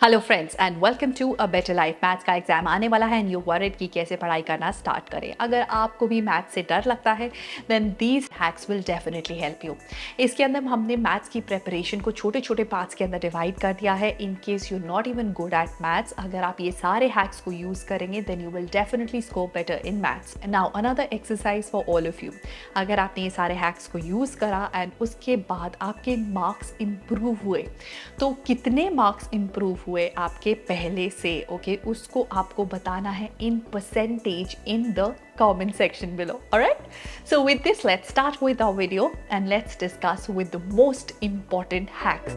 Hello friends and welcome to a better life. Maths का exam आने वाला है एंड यू वरीड कि कैसे पढ़ाई करना स्टार्ट करें। अगर आपको भी मैथ्स से डर लगता है then these hacks will definitely help you. इसके अंदर हमने मैथ्स की प्रिपरेशन को छोटे छोटे पार्ट्स के अंदर डिवाइड कर दिया है। In case you not even good at maths, अगर आप ये सारे हैक्स को यूज़ करेंगे then you will definitely score better in maths. Now another exercise for all of you. अगर आपने ये सारे हैक्स को यूज़ करा एंड उसके बाद आपके मार्क्स इम्प्रूव हुए, तो कितने मार्क्स इम्प्रूव हुए आपके पहले से, ओके, उसको आपको बताना है in percentage in the comment section below. Alright, so with this let's start with our video and let's discuss with the most important hacks.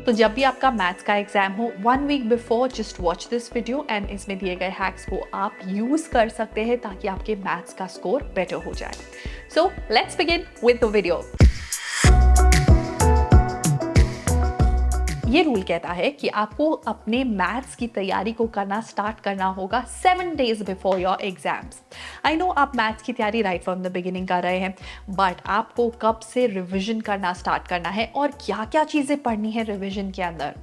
तो जब भी आपका मैथ्स का एग्जाम हो 1 week before just watch this video and इसमें दिए गए hacks को आप यूज कर सकते हैं ताकि आपके मैथ्स का स्कोर बेटर हो जाए। So let's begin with the video. ये रूल कहता है कि आपको अपने मैथ्स की तैयारी को करना स्टार्ट करना होगा 7 days before your exams. I know आप मैथ्स की तैयारी राइट फ्रॉम द बिगिनिंग कर रहे हैं, बट आपको कब से रिविजन करना स्टार्ट करना है और क्या क्या चीज़ें पढ़नी है रिविजन के अंदर।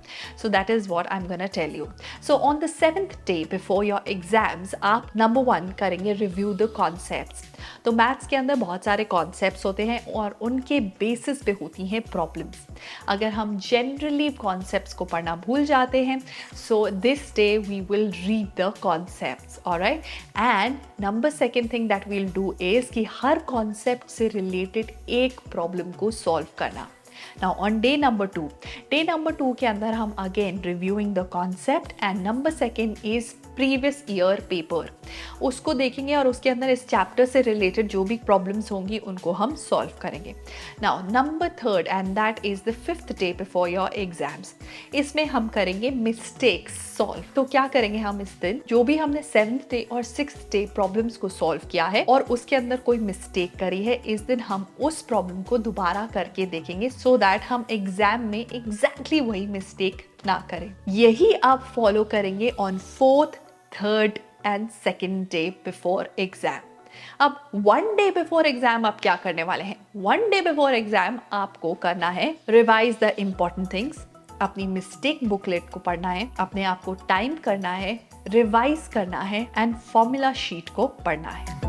So that is what I am gonna tell you. So on the 7th day before your exams आप नंबर 1 करेंगे रिव्यू द कॉन्सेप्ट्स। तो मैथ्स के अंदर बहुत सारे कॉन्सेप्ट्स होते हैं और उनके बेसिस पे होती हैं प्रॉब्लम्स। अगर हम जनरली कॉन्सेप्ट्स को पढ़ना भूल जाते हैं, so this day we will read the concepts, alright. And number second thing that we'll do is कि हर कॉन्सेप्ट से रिलेटेड एक प्रॉब्लम को सॉल्व करना। Now on day number 2 के अंदर हम again reviewing the concept and number 2 is previous year paper, उसको देखेंगे और उसके अंदर इस चैप्टर से रिलेटेड जो भी प्रॉब्लम्स होंगी उनको हम सॉल्व करेंगे। Now number 3 and that is the 5th day before your exams, इसमें हम करेंगे मिस्टेक्स सॉल्व। तो क्या करेंगे हम इस दिन, जो भी हमने 7th डे और 6th डे प्रॉब्लम्स को सॉल्व किया है और उसके अंदर कोई मिस्टेक करी है, इस दिन हम उस प्रॉब्लम को दोबारा करके देखेंगे सो दैट हम एग्जाम में एग्जैक्टली वही मिस्टेक ना करें। यही आप फॉलो करेंगे on 4th, 3rd and 2nd day before exam. अब 1 डे बिफोर एग्जाम आप क्या करने वाले हैं? 1 डे बिफोर एग्जाम आपको करना है रिवाइज द इम्पॉर्टेंट थिंग्स, अपनी मिस्टेक बुकलेट को पढ़ना है, अपने आप को टाइम करना है, रिवाइज करना है एंड फॉर्मूला शीट को पढ़ना है।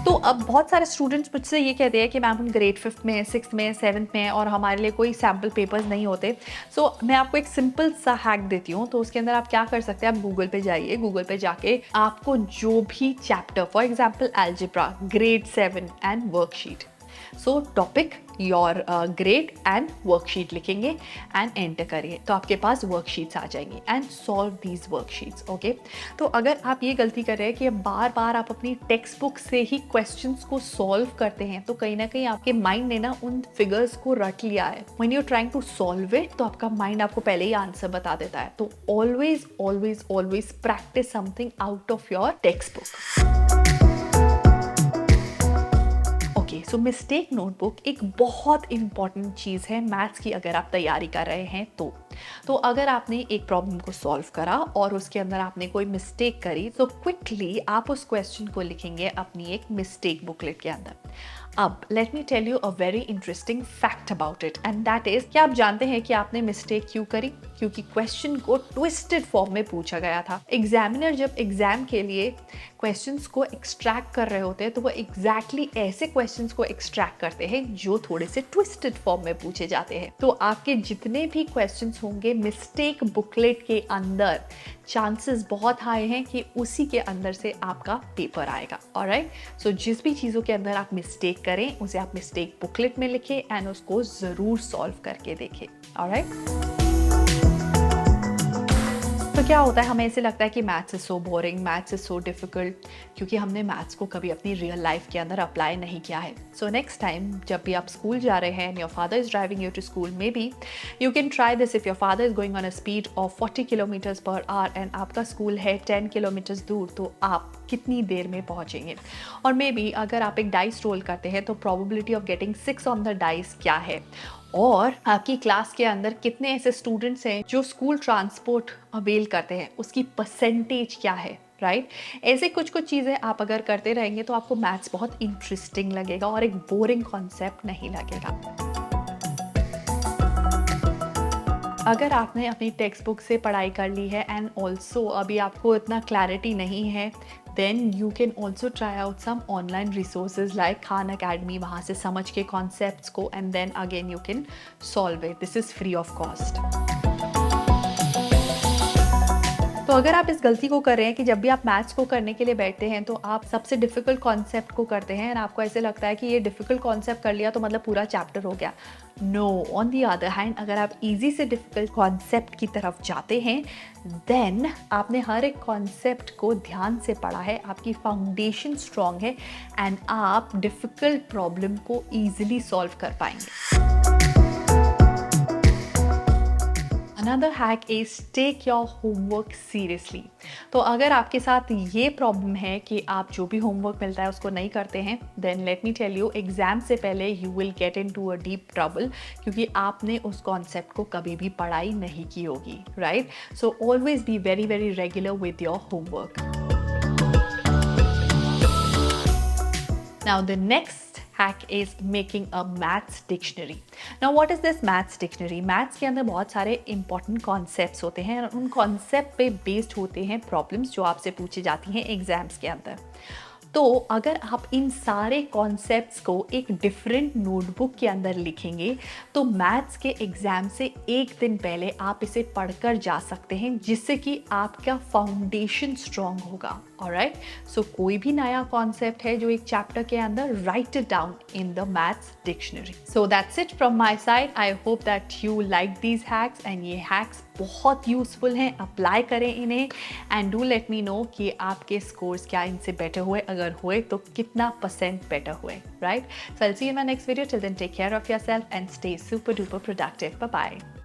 तो अब बहुत सारे स्टूडेंट्स मुझसे ये कहते हैं कि मैम हम ग्रेड 5th में, 6th में, 7th में और हमारे लिए कोई सैम्पल पेपर्स नहीं होते। सो मैं आपको एक सिंपल सा हैक देती हूँ। तो उसके अंदर आप क्या कर सकते हैं, आप गूगल पे जाइए, गूगल पे जाके आपको जो भी chapter, for example algebra grade 7 and worksheet, so topic your grade and worksheet लिखेंगे एंड एंटर करिए, तो आपके पास वर्कशीट्स आ जाएंगी and solve these worksheets, okay. तो अगर आप ये गलती कर रहे हैं कि बार बार आप अपनी टेक्स्ट बुक से ही क्वेश्चंस को सॉल्व करते हैं, तो कहीं ना कहीं आपके माइंड ने ना उन फिगर्स को रट लिया है। When you trying to solve it, तो आपका माइंड आपको पहले ही आंसर बता देता है। तो always always always practice something out of your text book. So mistake notebook एक बहुत इंपॉर्टेंट चीज़ है मैथ्स की अगर आप तैयारी कर रहे हैं तो अगर आपने एक प्रॉब्लम को सॉल्व करा और उसके अंदर आपने कोई मिस्टेक करी, तो क्विकली आप उस क्वेश्चन को लिखेंगे अपनी एक मिस्टेक बुकलेट के अंदर। अब let me tell you a very interesting fact about it and that is, क्या आप जानते हैं कि आपने मिस्टेक क्यों करी? क्योंकि क्वेश्चन को ट्विस्टेड फॉर्म में पूछा गया था। एग्जामिनर जब एग्जाम के लिए क्वेश्चंस को एक्सट्रैक्ट कर रहे होते हैं, तो वो एग्जैक्टली ऐसे क्वेश्चंस को एक्सट्रैक्ट करते हैं जो थोड़े से ट्विस्टेड फॉर्म में पूछे जाते हैं। तो आपके जितने भी क्वेश्चंस होंगे मिस्टेक बुकलेट के अंदर, चांसेस बहुत हाई हैं कि उसी के अंदर से आपका पेपर आएगा, ऑलराइट। सो जिस भी चीज़ों के अंदर आप मिस्टेक करें उसे आप मिस्टेक बुकलेट में लिखें एंड उसको ज़रूर सॉल्व करके देखें, ऑलराइट। तो क्या होता है, हमें ऐसे लगता है कि maths is so boring, maths is so difficult, क्योंकि हमने मैथ्स को कभी अपनी रियल लाइफ के अंदर अप्लाई नहीं किया है। सो नेक्स्ट टाइम जब भी आप स्कूल जा रहे हैं and your father is driving you to school, maybe you can try this. If your father is going on a speed of 40 kilometres per hour and आपका school है 10 kilometres दूर, तो आप कितनी देर में पहुंचेंगे? और मे बी अगर आप एक डाइस रोल करते हैं तो probability of getting 6 on the dice क्या है, और आपकी क्लास के अंदर कितने ऐसे स्टूडेंट्स हैं जो स्कूल ट्रांसपोर्ट अवेल करते हैं, उसकी परसेंटेज क्या है। राइट? ऐसे कुछ कुछ चीज़ें आप अगर करते रहेंगे तो आपको मैथ्स बहुत इंटरेस्टिंग लगेगा और एक बोरिंग कॉन्सेप्ट नहीं लगेगा। अगर आपने अपनी टेक्स्ट बुक से पढ़ाई कर ली है एंड ऑल्सो अभी आपको इतना क्लैरिटी नहीं है, then you can also try out some online resources like Khan Academy. वहाँ से समझ के कॉन्सेप्ट्स को and then again you can solve it. This is free of cost. तो अगर आप इस गलती को कर रहे हैं कि जब भी आप मैथ्स को करने के लिए बैठते हैं तो आप सबसे डिफ़िकल्ट कॉन्सेप्ट को करते हैं एंड आपको ऐसे लगता है कि ये डिफ़िकल्ट कॉन्सेप्ट कर लिया तो मतलब पूरा चैप्टर हो गया। No, on the other hand अगर आप इजी से डिफ़िकल्ट कॉन्सेप्ट की तरफ जाते हैं देन आपने हर एक कॉन्सेप्ट को ध्यान से पढ़ा है, आपकी फाउंडेशन स्ट्रॉन्ग है एंड आप डिफ़िकल्ट प्रॉब्लम को ईजिली सॉल्व कर पाएंगे। Another hack is take your homework seriously। तो अगर आपके साथ ये प्रॉब्लम है कि आप जो भी होमवर्क मिलता है उसको नहीं करते हैं, then let me tell you, exam से पहले you will get into a deep trouble, क्योंकि आपने उस कॉन्सेप्ट को कभी भी पढ़ाई नहीं की होगी, right? So always be very very regular with your homework. Now the next hack is making a maths dictionary। Now what is this maths dictionary? Maths के अंदर बहुत सारे important concepts होते हैं और उन concept पे based होते हैं problems जो आपसे पूछी जाती हैं एग्जाम्स के अंदर। तो अगर आप इन सारे कॉन्सेप्ट्स को एक डिफरेंट नोटबुक के अंदर लिखेंगे तो मैथ्स के एग्ज़ाम से एक दिन पहले आप इसे पढ़कर जा सकते हैं, जिससे कि आपका फाउंडेशन स्ट्रॉन्ग होगा। ऑलराइट, सो कोई भी नया कॉन्सेप्ट है जो एक चैप्टर के अंदर, right it down in the maths dictionary. So that's it from my side. I hope that you like these hacks and ये हैक्स बहुत यूजफुल हैं, अप्लाई करें इन्हें and do let me know कि आपके स्कोर्स क्या इनसे बेटर हुए, अगर हुए तो कितना % बेटर हुए, right? So I will see you in my next video. Till then take care of yourself and stay super duper productive. Bye bye.